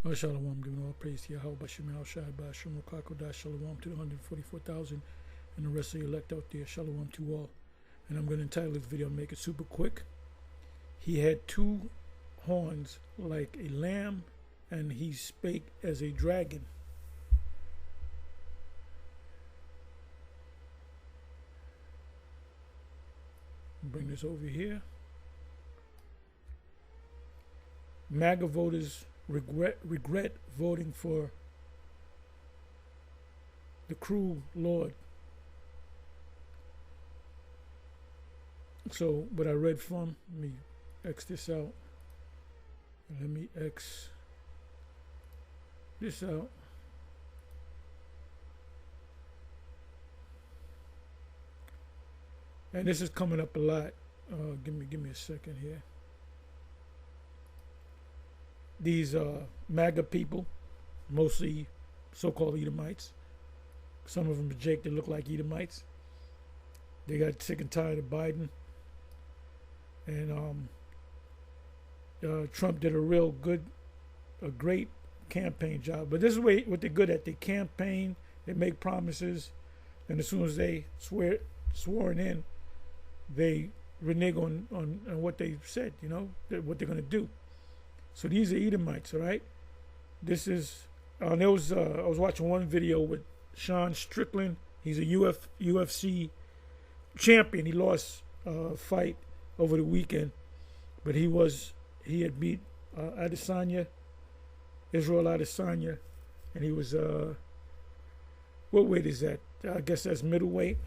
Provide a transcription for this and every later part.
Shalom, giving all praise to Yahweh, Bashim Shai, Bashim Rakakodah, Shalom to the 144,000 and the rest of the elect out there. Shalom to all. And I'm going to entitle this video, make it super quick. He had two horns like a lamb, and he spake as a dragon. Bring this over here. MAGA voters regret voting for the cruel Lord. So what I read from, let me X this out. Let me X this out. And this is coming up a lot. Give me a second here. These MAGA people, mostly so-called Edomites. Some of them are Jake that look like Edomites. They got sick and tired of Biden. And Trump did a great campaign job. But this is what they're good at. They campaign, they make promises, and as soon as they sworn in, they renege on what they said, you know, what they're going to do. So these are Edomites, all right? This is, I was watching one video with Sean Strickland. He's a UFC champion. He lost a fight over the weekend, but he had beat Adesanya, Israel Adesanya, and he was, what weight is that? I guess that's middleweight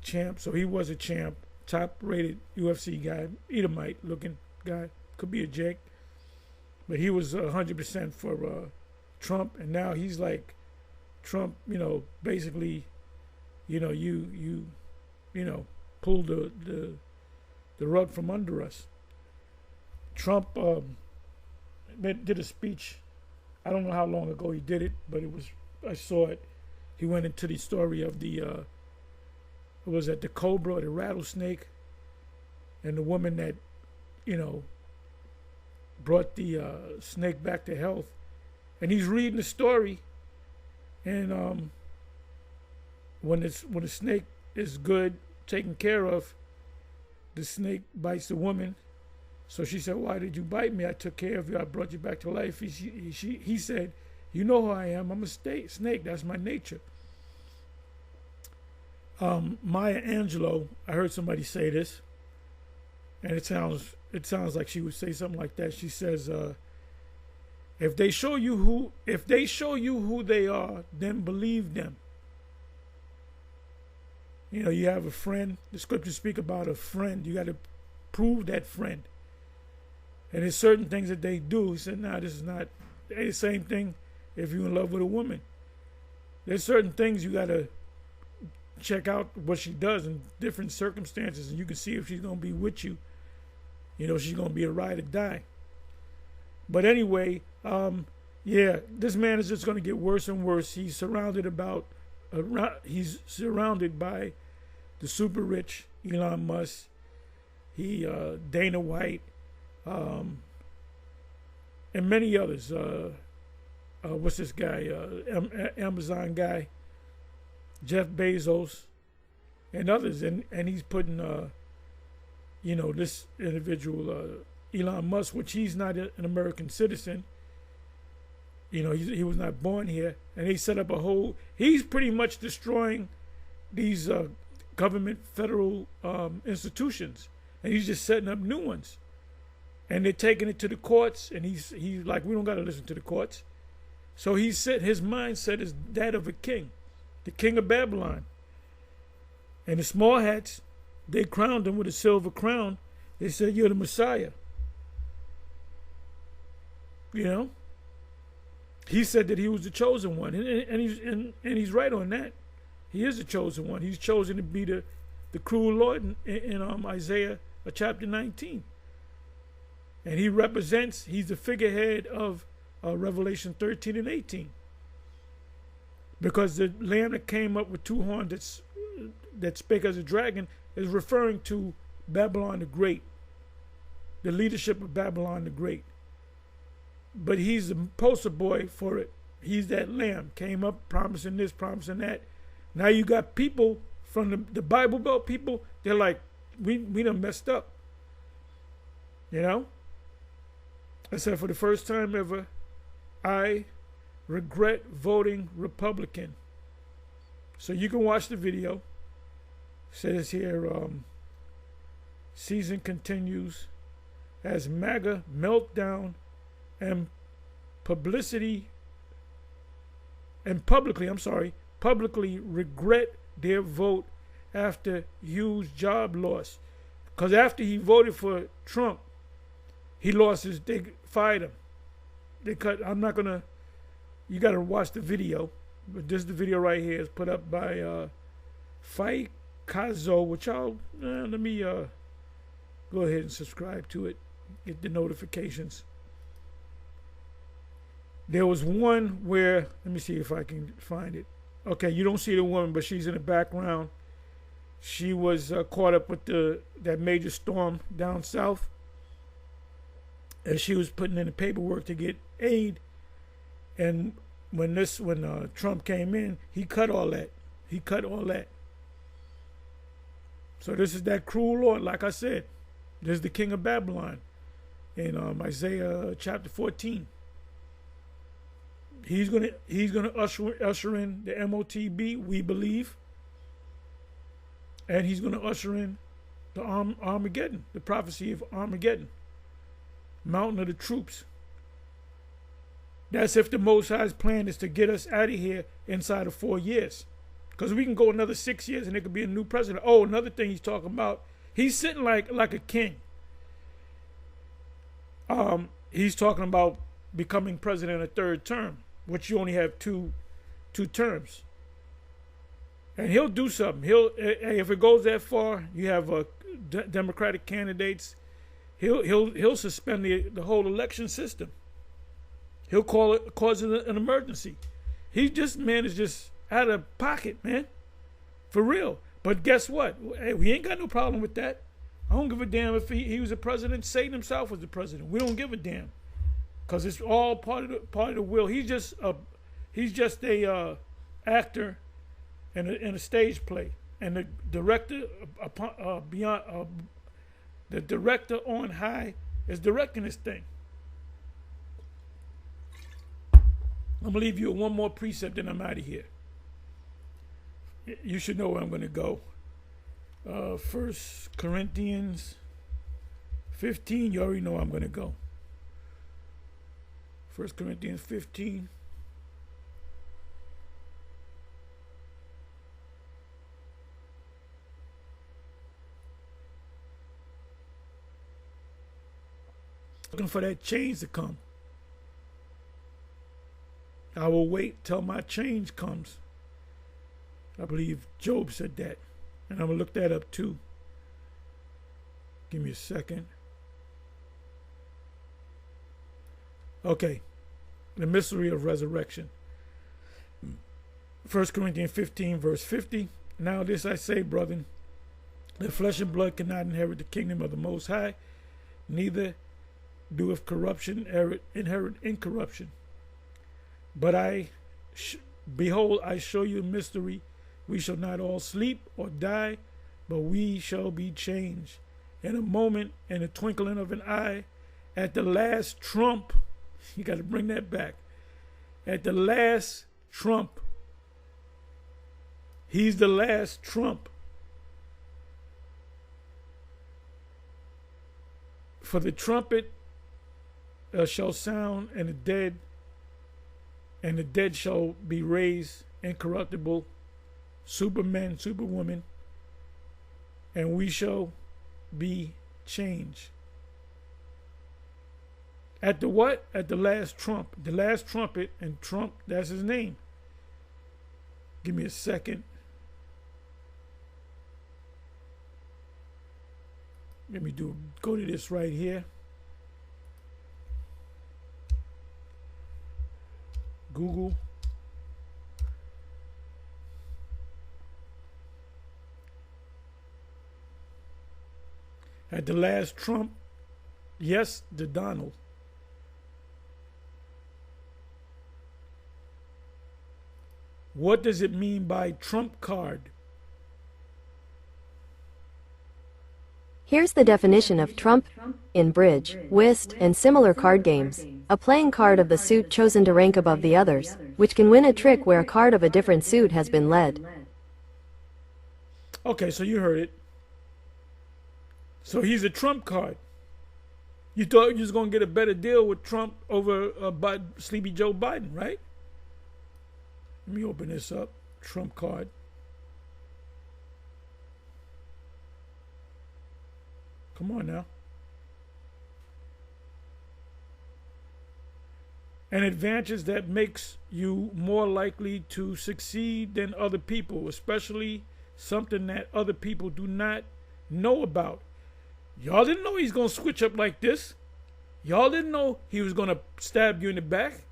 champ. So he was a champ. Top-rated UFC guy, Edomite-looking guy, could be a Jake, but he was 100% for Trump, and now he's like Trump. You know, basically, you know, you pulled the rug from under us. Trump did a speech. I don't know how long ago he did it, but I saw it. He went into the story of the. Was that the cobra or the rattlesnake, and the woman that, you know, brought the snake back to health, and he's reading the story, and when the snake is good, taken care of, the snake bites the woman. So she said, "Why did you bite me? I took care of you. I brought you back to life." He said, "You know who I am. I'm a snake. That's my nature." Maya Angelou, I heard somebody say this, and it sounds like she would say something like that. She says, if they show you who they are, then believe them. You know, you have a friend. The scriptures speak about a friend. You got to prove that friend. And there's certain things that they do. He said, "Nah, this is not." It's the same thing if you're in love with a woman. There's certain things you got to check out what she does in different circumstances, and you can see if she's going to be with you. You know, she's going to be a ride or die. But anyway, yeah, this man is just going to get worse and worse. He's surrounded by the super rich Elon Musk, Dana White, and many others. What's this guy? Amazon guy. Jeff Bezos, and others, and he's putting, you know, this individual, Elon Musk, which he's not an American citizen. You know, he was not born here, and he set up he's pretty much destroying these government federal institutions, and he's just setting up new ones, and they're taking it to the courts, and he's like, we don't got to listen to the courts. So his mindset is that of a king. The king of Babylon. And the small hats, they crowned him with a silver crown. They said, "You're the Messiah." You know? He said that he was the chosen one. And he's right on that. He is the chosen one. He's chosen to be the cruel Lord in Isaiah chapter 19. And he's the figurehead of Revelation 13 and 18. Because the lamb that came up with two horns that spake as a dragon is referring to Babylon the Great, the leadership of Babylon the Great. but he's the poster boy for it. He's that lamb. Came up promising this, promising that. Now you got people from the Bible Belt people, they're like, we done messed up. You know? I said, for the first time ever, I regret voting Republican. So you can watch the video. It says here, season continues as MAGA meltdown and publicly regret their vote after huge job loss. Because after he voted for Trump, he lost they fired him. They cut, you got to watch the video. But this is the video right here. It's put up by Fight Kazo, which let me go ahead and subscribe to it. Get the notifications. There was one where, let me see if I can find it. Okay, you don't see the woman, but she's in the background. She was caught up with that major storm down south. And she was putting in the paperwork to get aid. And when Trump came in, he cut all that. So this is that cruel Lord, like I said. This is the king of Babylon in Isaiah chapter 14. He's gonna usher in the MOTB, we believe, and he's gonna usher in the Armageddon, the prophecy of Armageddon, mountain of the troops. That's if the Most High's plan is to get us out of here inside of 4 years, because we can go another 6 years and there could be a new president. Oh, another thing he's talking about, he's sitting like a king. He's talking about becoming president a third term, which you only have two terms. And he'll do something. If it goes that far, you have Democratic candidates. He'll suspend the whole election system. He'll cause it an emergency. This man is just out of pocket, man, for real. But guess what? Hey, we ain't got no problem with that. I don't give a damn if he was a president. Satan himself was the president. We don't give a damn, because it's all part of the will. He's just a actor in a stage play, and the director the director on high is directing this thing. I'm gonna leave you with one more precept, and I'm out of here. You should know where I'm gonna go. 1 Corinthians 15. You already know where I'm gonna go. 1 Corinthians 15. Looking for that change to come. I will wait till my change comes. I believe Job said that. And I'm going to look that up too. Give me a second. Okay. The mystery of resurrection. 1 Corinthians 15, verse 50. Now this I say, brethren, that flesh and blood cannot inherit the kingdom of the Most High, neither doeth corruption inherit incorruption. But behold, I show you a mystery. We shall not all sleep or die, but we shall be changed. In a moment, in the twinkling of an eye, at the last trump. You got to bring that back. At the last trump. He's the last trump. For the trumpet shall sound, and the dead shall be raised incorruptible, supermen, superwoman, and we shall be changed. At the what? At the last trump. The last trumpet, and Trump, that's his name. Give me a second. Let me go to this right here. Google. At the last trump, yes, the Donald. What does it mean by trump card? Here's the definition of trump in bridge, whist, and similar card games. A playing card of the suit chosen to rank above the others, which can win a trick where a card of a different suit has been led. Okay, so you heard it. So he's a trump card. You thought you was going to get a better deal with Trump over Sleepy Joe Biden, right? Let me open this up. Trump card. Come on now. An advantage that makes you more likely to succeed than other people, especially something that other people do not know about. Y'all didn't know he's going to switch up like this. Y'all didn't know he was going to stab you in the back.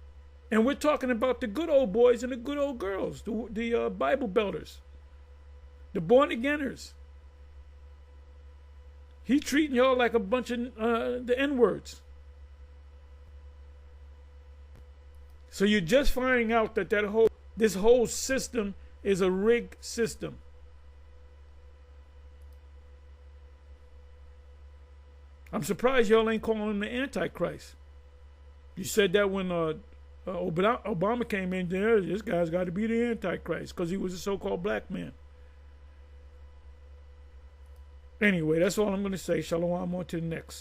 And we're talking about the good old boys and the good old girls, the Bible belters, the born againers. He treating y'all like a bunch of the N-words. So you're just finding out that this whole system is a rigged system. I'm surprised y'all ain't calling him the Antichrist. You said that when Obama came in there, this guy's got to be the Antichrist because he was a so-called black man. Anyway, that's all I'm going to say. Shalom, on to the next.